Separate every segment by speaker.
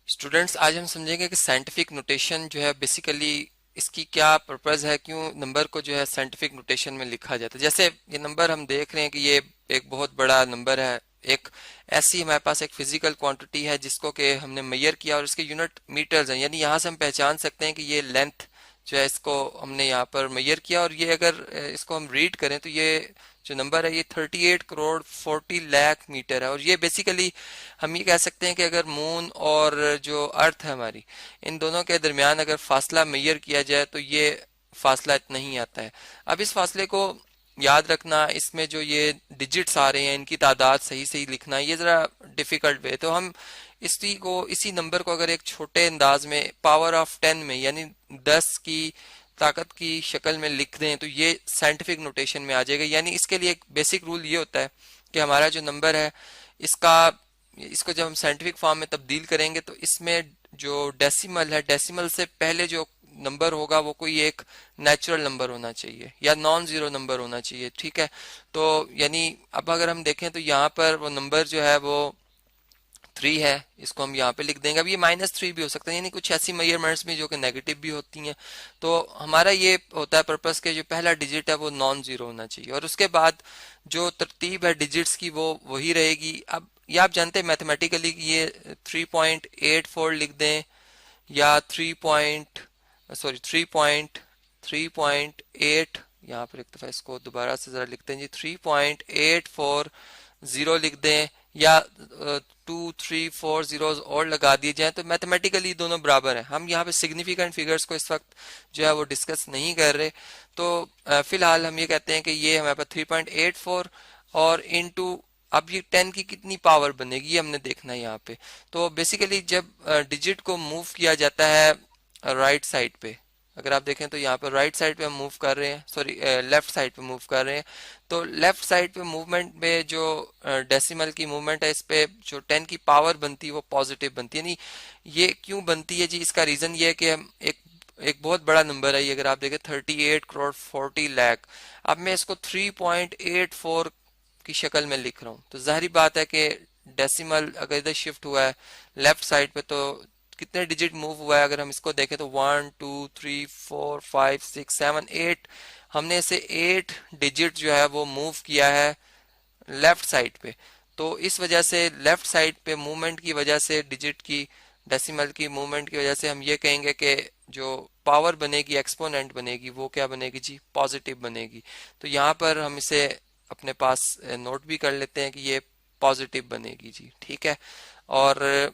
Speaker 1: Students, आज हम समझेंगे कि साइंटिफिक नोटेशन जो है बेसिकली इसकी क्या पर्पस है, क्यों नंबर को जो है साइंटिफिक नोटेशन में लिखा जाता है। जैसे ये नंबर हम देख रहे हैं कि ये एक बहुत बड़ा नंबर है। एक ऐसी हमारे पास एक फिजिकल क्वांटिटी है जिसको कि हमने मेजर किया और इसके यूनिट मीटर्स हैं, यानी यहाँ से हम पहचान सकते हैं कि ये लेंथ जो है इसको हमने यहाँ पर मेजर किया। और ये अगर इसको हम रीड करें तो ये जो नंबर है ये 38 करोड़ 40 लाख मीटर है। और ये बेसिकली हम ये कह सकते हैं कि अगर मून और जो अर्थ है हमारी, इन दोनों के दरमियान अगर फासला मेजर किया जाए तो ये फासला इतना ही आता है। अब इस फासले को याद रखना, इसमें जो ये डिजिट्स आ रहे हैं इनकी तादाद सही सही लिखना, ये ज़रा डिफ़िकल्ट वे। तो हम इसी नंबर को अगर एक छोटे अंदाज में पावर ऑफ 10 में, यानी 10 की ताकत की शक्ल में लिख दें तो ये साइंटिफिक नोटेशन में आ जाएगा। यानी इसके लिए एक बेसिक रूल ये होता है कि हमारा जो नंबर है इसका इसको जब हम साइंटिफिक फॉर्म में तब्दील करेंगे तो इसमें जो डेसिमल है, डेसिमल से पहले जो नंबर होगा वो कोई एक नेचुरल नंबर होना चाहिए या नॉन जीरो नंबर होना चाहिए। ठीक है, तो यानी अब अगर हम देखें तो यहाँ पर वो नंबर जो है वो 3 है, इसको हम यहाँ पे लिख देंगे। अब ये -3 भी हो सकता है, यानी कुछ ऐसी मेजरमेंट्स भी जो कि नेगेटिव भी होती हैं। तो हमारा ये होता है पर्पस के जो पहला डिजिट है वो नॉन जीरो होना चाहिए और उसके बाद जो तरतीब है डिजिट्स की वो वही रहेगी। अब ये आप जानते हैं मैथमेटिकली कि ये 3.84 लिख दें या 3.8, यहाँ पर एक दफ़ा इसको दोबारा से ज़रा लिखते हैं जी, 3.840 लिख दें या 2 3 4 zeros और लगा दिए जाए तो मैथमेटिकली दोनों बराबर हैं। हम यहाँ पे सिग्निफिकेंट फिगर्स को इस वक्त जो है वो डिस्कस नहीं कर रहे। तो फिलहाल हम ये कहते हैं कि ये हमारे पास 3.84 और इनटू, अब ये 10 की कितनी पावर बनेगी ये हमने देखना है यहाँ पे। तो बेसिकली जब डिजिट को मूव किया जाता है राइट साइड पे, अगर आप देखें तो यहाँ पर राइट साइड पे हम मूव कर रहे हैं, सॉरी लेफ्ट साइड पे मूव कर रहे हैं। तो लेफ्ट साइड पे मूवमेंट में जो डेसिमल की मूवमेंट है इस पे जो 10 की पावर बनती है वो पॉजिटिव बनती है। यानी ये क्यों बनती है जी, इसका रीजन ये है कि हम एक बहुत बड़ा नंबर है ये, अगर आप देखें 38 करोड़ 40 लाख। अब मैं इसको 3.84 की शक्ल में लिख रहा हूँ तो जाहिर बात है कि डेसिमल अगर इधर शिफ्ट हुआ है लेफ्ट साइड पे तो कितने डिजिट मूव हुआ है। अगर हम इसको देखें तो 1 2 3 4 5 6 7 8, हमने इसे 8 डिजिट जो है वो मूव किया है लेफ्ट साइड पे। तो इस वजह से लेफ्ट साइड पे मूवमेंट की वजह से डिजिट की, डेसिमल की मूवमेंट की वजह से हम ये कहेंगे कि जो पावर बनेगी, एक्सपोनेंट बनेगी, वो क्या बनेगी जी, पॉजिटिव बनेगी। तो यहाँ पर हम इसे अपने पास नोट भी कर लेते हैं कि ये पॉजिटिव बनेगी जी। ठीक है, और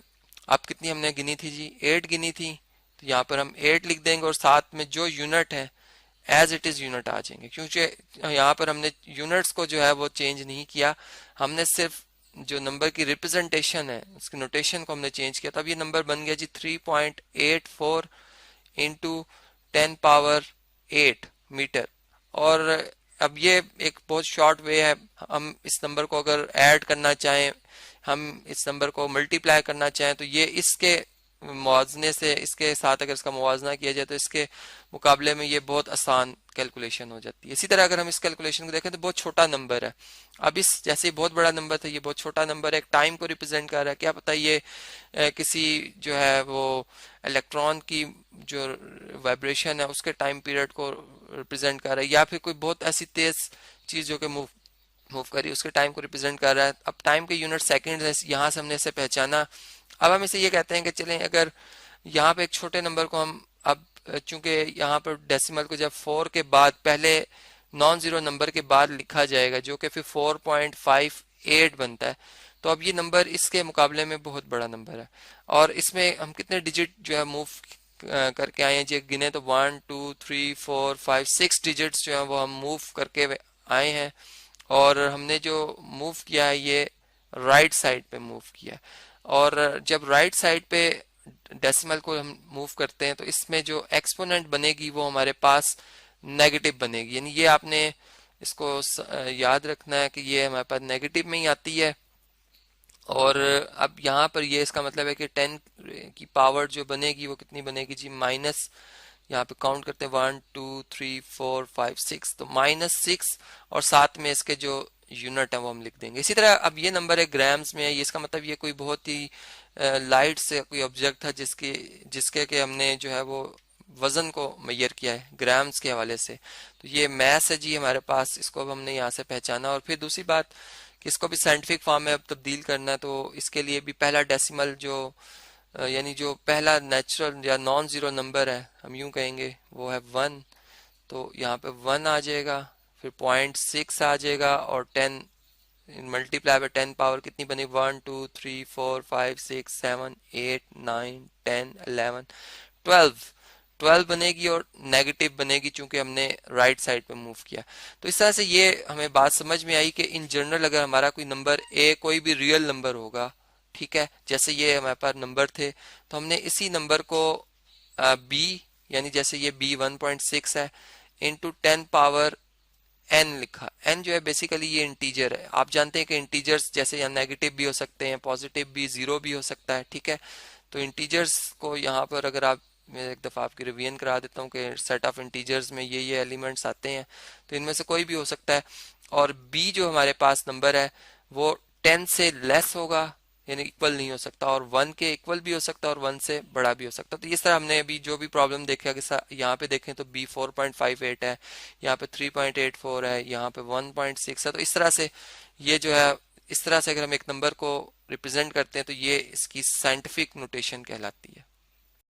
Speaker 1: अब कितनी हमने गिनी थी जी, 8 गिनी थी। तो यहाँ पर हम 8 लिख देंगे और साथ में जो यूनिट है एज इट इज यूनिट आ जाएंगे, क्योंकि यहाँ पर हमने यूनिट्स को जो है वो चेंज नहीं किया, हमने सिर्फ जो नंबर की रिप्रेजेंटेशन है उसकी नोटेशन को हमने चेंज किया। तब ये नंबर बन गया जी 3.84 इंटू 10 पावर 8 मीटर। और अब ये एक बहुत शॉर्ट वे है, हम इस नंबर को अगर ऐड करना चाहें, हम इस नंबर को मल्टीप्लाई करना चाहें तो ये इसके मुआवजने से, इसके साथ अगर इसका मुआवजना किया जाए तो इसके मुकाबले में ये बहुत आसान कैलकुलेशन हो जाती है। इसी तरह अगर हम इस कैलकुलेशन को देखें तो बहुत छोटा नंबर है। अब इस जैसे बहुत बड़ा नंबर था, ये बहुत छोटा नंबर है, एक टाइम को रिप्रेजेंट कर रहा है। क्या पता ये किसी जो है वो इलेक्ट्रॉन की जो वाइब्रेशन है उसके टाइम पीरियड को रिप्रेजेंट कर रहा है, या फिर कोई बहुत ऐसी तेज चीज जो कि मूव मूव करी उसके टाइम को रिप्रेजेंट कर रहा है। अब टाइम के यूनिट सेकंड है, यहाँ से हमने इसे पहचाना। अब हम इसे ये कहते हैं कि चलें अगर यहाँ पे एक छोटे नंबर को हम, अब चूंकि यहाँ पर डेसिमल को जब 4 के बाद पहले नॉन जीरो नंबर के बाद लिखा जाएगा जो कि फिर 4.58 बनता है, तो अब ये नंबर इसके मुकाबले में बहुत बड़ा नंबर है। और इसमें हम कितने डिजिट जो है मूव करके आए हैं जी, गिने तो 1 2 3 4 5 6 डिजिट्स जो है वो हम मूव करके आए हैं। और हमने जो मूव किया है ये राइट साइड पे मूव किया है। और जब राइट साइड पे डेसिमल को हम मूव करते हैं तो इसमें जो एक्सपोनेंट बनेगी वो हमारे पास नेगेटिव बनेगी। यानी ये आपने इसको याद रखना है कि ये हमारे पास नेगेटिव में ही आती है। और अब यहाँ पर ये इसका मतलब है कि 10 की पावर जो बनेगी वो कितनी बनेगी जी, माइनस, यहाँ पे काउंट करते हैं 1 2 3 4 5 6, तो -6 और साथ में इसके जो यूनिट है वो हम लिख देंगे। इसी तरह अब ये नंबर है ग्राम्स में है, ये इसका मतलब ये कोई बहुत ही लाइट से कोई ऑब्जेक्ट था जिसके जिसके के हमने जो है वो वजन को मेजर किया है ग्राम्स के हवाले से। तो ये मैथ है जी हमारे पास, इसको अब हमने यहाँ से पहचाना। और फिर दूसरी बात कि इसको भी साइंटिफिक फॉर्म में अब तब्दील करना है, तो इसके लिए भी पहला डेसिमल जो यानी जो पहला नेचुरल या नॉन जीरो नंबर है हम यूं कहेंगे वो है 1। तो यहाँ पे 1 आ जाएगा, फिर 0.6 आ जाएगा और 10 मल्टीप्लाई बाय 10 पावर कितनी बनी 1 2 3 4 5 6 7 8 9 10 11 12 12 बनेगी और नेगेटिव बनेगी चूंकि हमने राइट साइड पे मूव किया। तो इस तरह से ये हमें बात समझ में आई कि इन जनरल अगर हमारा कोई नंबर ए कोई भी रियल नंबर होगा, ठीक है, जैसे ये हमारे पास नंबर थे तो हमने इसी नंबर को बी यानी जैसे ये बी 1.6 है इंटू 10 पावर एन लिखा। एन जो है बेसिकली ये इंटीजर है। आप जानते हैं कि इंटीजर्स जैसे यहाँ नेगेटिव भी हो सकते हैं, पॉजिटिव भी, जीरो भी हो सकता है, ठीक है। तो इंटीजर्स को यहाँ पर अगर आप, मैं एक दफ़ा आपकी रिवीजन करा देता हूँ कि सेट ऑफ इंटीजर्स में ये एलिमेंट्स आते हैं, तो इनमें से कोई भी हो सकता है। और बी जो हमारे पास नंबर है वो 10 से लेस होगा यानी इक्वल नहीं हो सकता, और 1 के इक्वल भी हो सकता है और 1 से बड़ा भी हो सकता है। तो इस तरह हमने अभी जो भी प्रॉब्लम देखा कि यहाँ पे देखें तो बी 4.58 है, यहाँ पे 3.84 है, यहाँ पे 1.6 है। तो इस तरह से ये जो है, इस तरह से अगर हम एक नंबर को रिप्रेजेंट करते हैं तो ये इसकी साइंटिफिक नोटेशन कहलाती है।